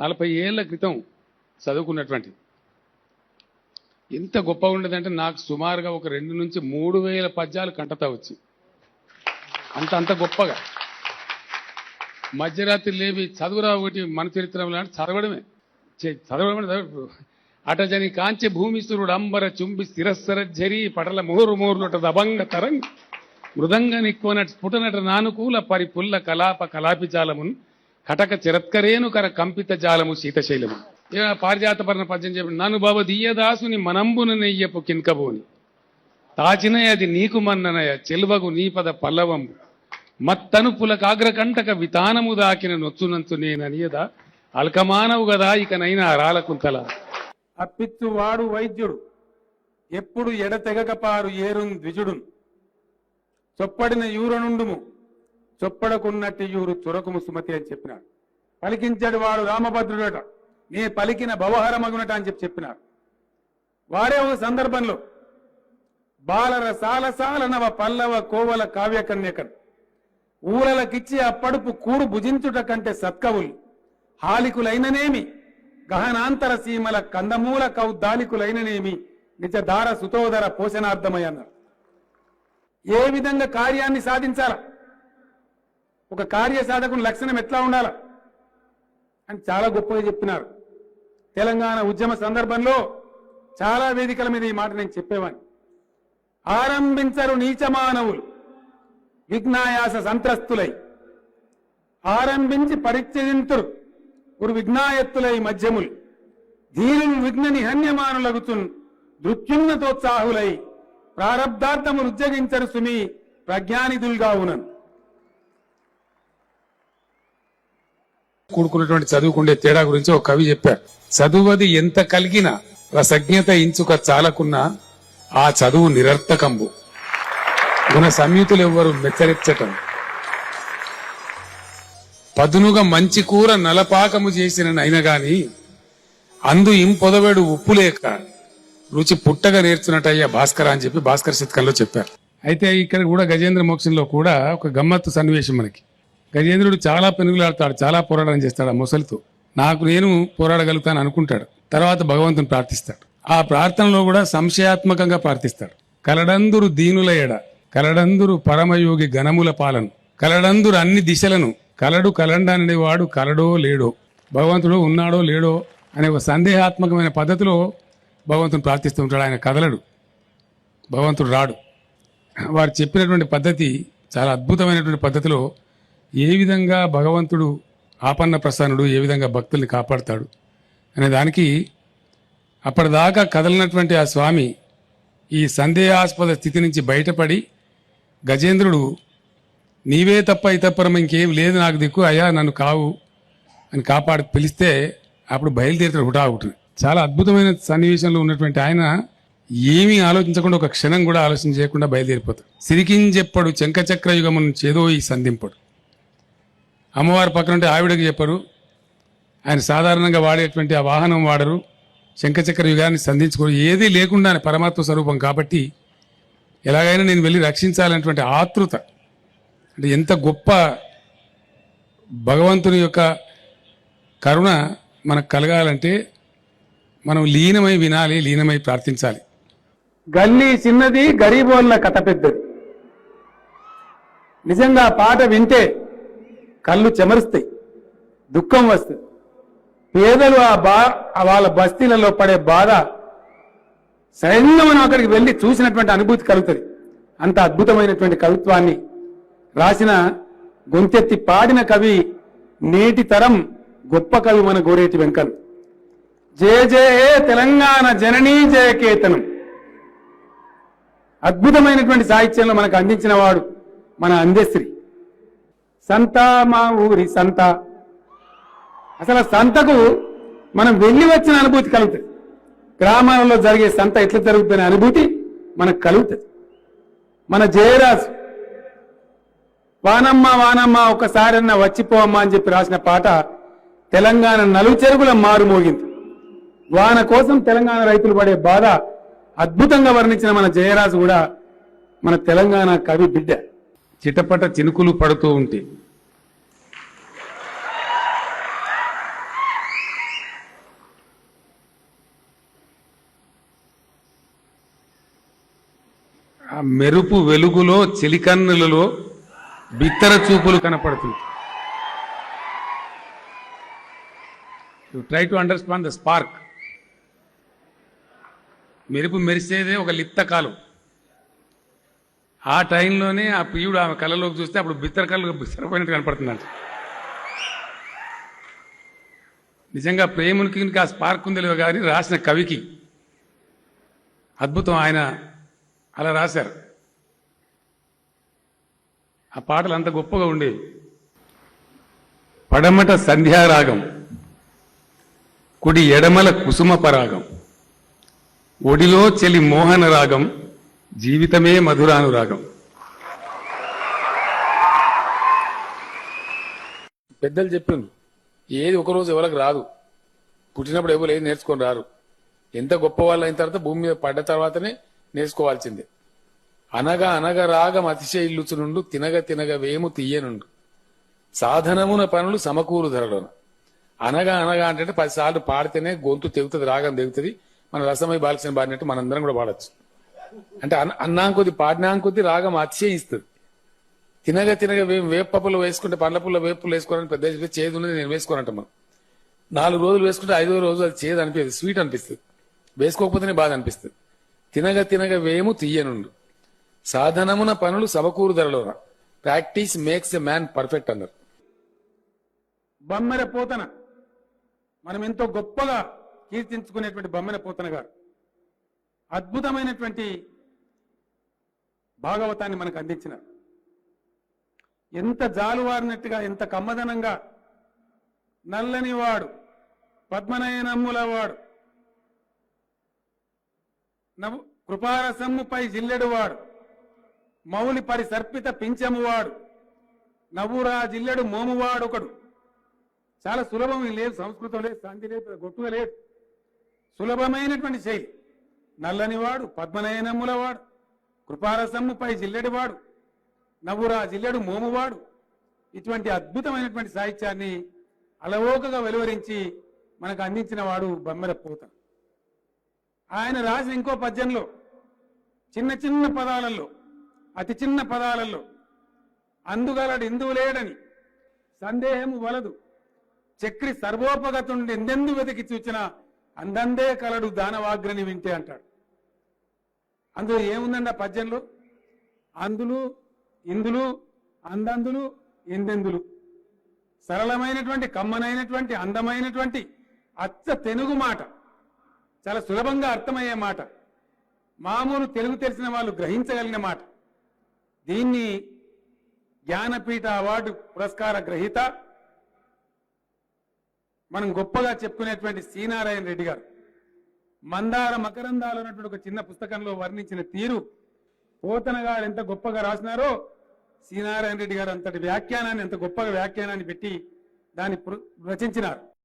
40 ఏళ్ల క్రితం చదువుకున్నటువంటి ఎంత గొప్పగా ఉండదంటే నాకు సుమారుగా ఒక 2 నుంచి 3,000 పద్యాలు కంటతా వచ్చి అంత గొప్పగా మధ్యరాత్రి లేవి చదువురా ఒకటి మన చరిత్రలో అంటే చదవడమే అటజని కాంచె భూమిసురుడు అంబర చుంబి స్థిరస్సర జరి పటల మోరుమోర్లుట దబంగ తరంగ మృదంగ నిక్కువనట స్ఫుటనట నానుకూల పరిపుల్ల కలాప కలాపి జాలమున్ కటక చిరత్కరేను కర కంపిత జాలము శీతశైలము పారిజాతపరణ పద్యం చెప్పి నన్ను బాబ దియ్యదాసుని మనంబున నెయ్యపు కిన్కబోని తాచినయ అది నీకు మన్ననయ చెల్వగు నీపద పల్లవంబు మత్తనుపుల కాగ్రకంటక వితానము దాకిన నొచ్చునంచు నేననియదా అల్కమానవు గదా ఇకనైనా అరాలకుంతల అప్పిచ్చువాడు వైద్యుడు ఎప్పుడు ఎడతెగకపారు ఏరున్ ద్విజుడున్ చొప్పడిన యూరనుండుము చొప్పడకున్నట్టి యూరు చురకుము సుమతి అని చెప్పినాడు. పలికించాడు వాడు రామభద్రుడట, నీ పలికిన భవహరమగునట అని చెప్పినారు. వారే ఒక సందర్భంలో బాలర సాలసాల నవ పల్లవ కోవల కావ్య కన్యకన్ ఊరలకిచ్చి ఆ పడుపు కూడు భుజించుట కంటే సత్కవులు హాలికులైననేమి గహనాంతర సీమల కందమూల కౌద్దాలికులైననేమి నిజధార సుతోదర పోషణార్థమై అన్నారు. ఏ విధంగా కార్యాన్ని సాధించాలా, ఒక కార్య సాధకుని లక్షణం ఎట్లా ఉండాలా అని చాలా గొప్పగా చెప్పినారు. తెలంగాణ ఉద్యమ సందర్భంలో చాలా వేదికల మీద ఈ మాట నేను చెప్పేవాడిని. ఆరంభించరు నీచమానవులు విఘ్నాయాస సంత్రస్తులై ఆరంభించి పరిత్యజింతురు ఒక విఘ్నాయత్తులై మధ్యములు ధీరులు విఘ్న నిహన్యమానులగుతున్ దృత్యున్నతోత్సాహులై ప్రారబ్ధార్థములు ఉజ్జగించరు సుమి ప్రజ్ఞానిధులుగా ఉన్నను. కూడుకున్నటువంటి చదువుకుండే తేడా గురించి ఒక కవి చెప్పారు. చదువది ఎంత కలిగిన రసజ్ఞత ఇంచుక చాలకున్నా ఆ చదువు నిరర్థకంబు గుణ సంయుతులు ఎవ్వరు మెచ్చరెచ్చటం పదునుగా మంచి కూర నలపాకము చేసిన నైనగాని అందు ఇంపొదవేడు ఉప్పు లేక రుచి పుట్టగా నేర్చున్నట్టయ్యా భాస్కర అని చెప్పి భాస్కర్ శతకంలో చెప్పారు. అయితే ఇక్కడ కూడా గజేంద్ర మోక్షంలో కూడా ఒక గమ్మత్తు సన్నివేశం మనకి. గజేంద్రుడు చాలా పెనుగులాడతాడు, చాలా పోరాటం చేస్తాడు ఆ ముసలితో. నేను పోరాడగలుగుతాను అనుకుంటాడు. తర్వాత భగవంతుని ప్రార్థిస్తాడు. ఆ ప్రార్థనలో కూడా సంశయాత్మకంగా ప్రార్థిస్తాడు. కలడందురు దీనుల ఎడ కలడందురు పరమయోగి గణముల పాలను కలడందురు అన్ని దిశలను కలడు కలండనే వాడు కలడో లేడో, భగవంతుడు ఉన్నాడో లేడో అనే ఒక సందేహాత్మకమైన పద్ధతిలో భగవంతుని ప్రార్థిస్తూ ఉంటాడు. ఆయన కదలడు, భగవంతుడు రాడు. వారు చెప్పినటువంటి పద్ధతి చాలా అద్భుతమైనటువంటి పద్ధతిలో ఏ విధంగా భగవంతుడు ఆపన్న ప్రసన్నుడు, ఏ విధంగా భక్తుల్ని కాపాడుతాడు అనే దానికి అప్పటిదాకా కదలినటువంటి ఆ స్వామి ఈ సందేహాస్పద స్థితి నుంచి బయటపడి గజేంద్రుడు నీవే తప్ప ఇతప్పరం ఇంకేం లేదు నాకు దిక్కు అయ్యా నన్ను కావు అని కాపాడు పిలిస్తే అప్పుడు బయలుదేరుతాడు హుటాహుటిని. చాలా అద్భుతమైన సన్నివేశంలో ఉన్నటువంటి ఆయన ఏమీ ఆలోచించకుండా ఒక క్షణం కూడా ఆలోచన చేయకుండా బయలుదేరిపోతాడు. సిరికించెప్పడు చెంకచక్ర యుగమును చేదో ఈ సంధింపడు. అమ్మవారి పక్కన ఉంటే ఆవిడకి చెప్పరు. ఆయన సాధారణంగా వాడేటువంటి ఆ వాహనం వాడరు. శంఖచక్ర యుగాన్ని సంధించుకోరు. ఏదీ లేకుండా పరమాత్మ స్వరూపం కాబట్టి ఎలాగైనా నేను వెళ్ళి రక్షించాలనేటువంటి ఆతృత. అంటే ఎంత గొప్ప భగవంతుని యొక్క కరుణ మనకు కలగాలంటే మనం లీనమై వినాలి, లీనమై ప్రార్థించాలి. గల్లీ చిన్నది గరీబోళ్ళ కథ పెద్దది. నిజంగా పాట వింటే కళ్ళు చెమరుస్తాయి, దుఃఖం వస్తుంది. పేదలు వాళ్ళ బస్తీలలో పడే బాధ సైన్యం మనం అక్కడికి వెళ్ళి చూసినటువంటి అనుభూతి కలుగుతుంది. అంత అద్భుతమైనటువంటి కవిత్వాన్ని రాసిన, గొంతెత్తి పాడిన కవి నేటి తరం గొప్ప కవి మన గోరేటి వెంకన్. జయ జయ తెలంగాణ జననీ జయకేతనం. అద్భుతమైనటువంటి సాహిత్యంలో మనకు అందించిన వాడు మన అందశ్రీ. సంత మా ఊరి సంత. అసలు సంతకు మనం వెళ్ళి వచ్చిన అనుభూతి కలుగుతుంది. గ్రామాలలో జరిగే సంత ఎట్లా జరుగుతుందనే అనుభూతి మనకు కలుగుతుంది. మన జయరాజు వానమ్మ వానమ్మ ఒకసారన్నా వచ్చిపోవమ్మా అని చెప్పి రాసిన పాట తెలంగాణ నలుచెరుగుల మారుమోగింది. వాన కోసం తెలంగాణ రైతులు పడే బాధ అద్భుతంగా వర్ణించిన మన జయరాజు కూడా మన తెలంగాణ కవి బిడ్డ. చిటపట చినుకులు పడుతూ ఉంటే మెరుపు వెలుగులో చిలికన్నులలో బిత్తర చూపులు కనపడుతుంది. You try to understand the spark. మెరుపు మెరిసేదే ఒక లిప్త కాలం. ఆ టైంలోనే ఆ ప్రియుడు ఆమె కళ్ళలోకి చూస్తే అప్పుడు బిత్తర కళ్ళు బిత్తరపోయినట్టు కనపడుతుందంట. నిజంగా ప్రేమునికి ఆ స్పార్క్ ఉందిలేవు కానీ రాసిన కవికి అద్భుతం. ఆయన అలా రాశారు. ఆ పాటలు అంత గొప్పగా ఉండేవి. పడమట సంధ్యారాగం, కుడి ఎడమల కుసుమ పరాగం, ఒడిలో చెలి మోహన రాగం, జీవితమే మధురానురాగం. పెద్దలు చెప్పిండ్రు, ఏది ఒకరోజు ఎవరికి రాదు. పుట్టినప్పుడు ఎవరు ఏది నేర్చుకొని రారు. ఎంత గొప్ప వాళ్ళు అయిన తర్వాత భూమి మీద పడ్డ తర్వాతనే నేర్చుకోవాల్సిందే. అనగా అనగా రాగం అతిశయిల్లుచునుండు, తినగ తినగ వేము తీయనుండు, సాధనమున పనులు సమకూరు ధరలోన. అనగా అనగా అంటే 10 సార్లు పాడితేనే గొంతు తెగుతుంది, రాగం తెగుతుంది. మన రసమై బాలసిన పాడినట్టు మనందరం కూడా పాడచ్చు. అంటే అన్నాంకొద్ది పాడినాంకొద్ది రాగం అతిశయిస్తుంది. తినగ తినగ వేపప్పులు వేసుకుంటే పండ్ల పుల్ల వేపులు వేసుకోవాలని పెద్ద చేదు ఉన్నది నేను వేసుకోనంట. మనం 4 రోజులు వేసుకుంటే 5వ రోజు అది చేదు అనిపిస్తుంది, స్వీట్ అనిపిస్తుంది. వేసుకోకపోతేనే బాధ అనిపిస్తుంది. తినగ తినగ వేము తీయనుండు, సాధనమున పనులు సమకూరు ధరలోన, practice makes a man perfect అన్నారు. బమ్మెర పోతన మనం ఎంతో గొప్పగా కీర్తించుకునేటువంటి బమ్మెర పోతన గారు అద్భుతమైనటువంటి భాగవతాన్ని మనకు అందించినారు. ఎంత జాలువారినట్టుగా, ఎంత కమ్మదనంగా, నల్లని వాడు పద్మనయనమ్ముల వాడు, కృపారసమ్ముపై జిల్లెడు వాడు, మౌలి పరి సర్పిత పింఛమువాడు, నవ్వురా జిల్లెడు మోమువాడు ఒకడు. చాలా సులభం లేదు, సంస్కృతం లేదు, శాంతి లేదు, గొట్టుగా లేదు. సులభమైనటువంటి శైలి. నల్లనివాడు, పద్మనయనమ్ములవాడు, కృపారసమ్ముపై జిల్లెడివాడు, నవ్వురా జిల్లెడు మోమువాడు. ఇటువంటి అద్భుతమైనటువంటి సాహిత్యాన్ని అలవోకగా వెలువరించి మనకు అందించిన వాడు బమ్మెర పోత. ఆయన రాసిన ఇంకో పద్యంలో చిన్న చిన్న పదాలలో, అతి చిన్న పదాలలో అందుగలడు ఇందువు లేడని సందేహము వలదు, చక్రి సర్వోపగతుండి ఎందెందు వెతికి చూచిన అందందే కలడు దానవాగ్రని వింటే అంటాడు. అందులో ఏముందండి ఆ పద్యంలో? అందులు, ఇందులు, అందందులు, ఎందెందులు. సరళమైనటువంటి, కమ్మనైనటువంటి, అందమైనటువంటి అచ్చ తెలుగు మాట, చాలా సులభంగా అర్థమయ్యే మాట, మామూలు తెలుగు తెలిసిన వాళ్ళు గ్రహించగలిగిన మాట. దీన్ని జ్ఞానపీఠ అవార్డు పురస్కార గ్రహీత, మనం గొప్పగా చెప్పుకునేటువంటి సి నారాయణ రెడ్డి గారు మందార మకరందాలు అన్నటువంటి ఒక చిన్న పుస్తకంలో వర్ణించిన తీరు, పోతన గారు ఎంత గొప్పగా రాసినారో సి నారాయణ రెడ్డి గారు అంతటి వ్యాఖ్యానాన్ని, ఎంత గొప్పగా వ్యాఖ్యానాన్ని పెట్టి దాన్ని రచించినారు.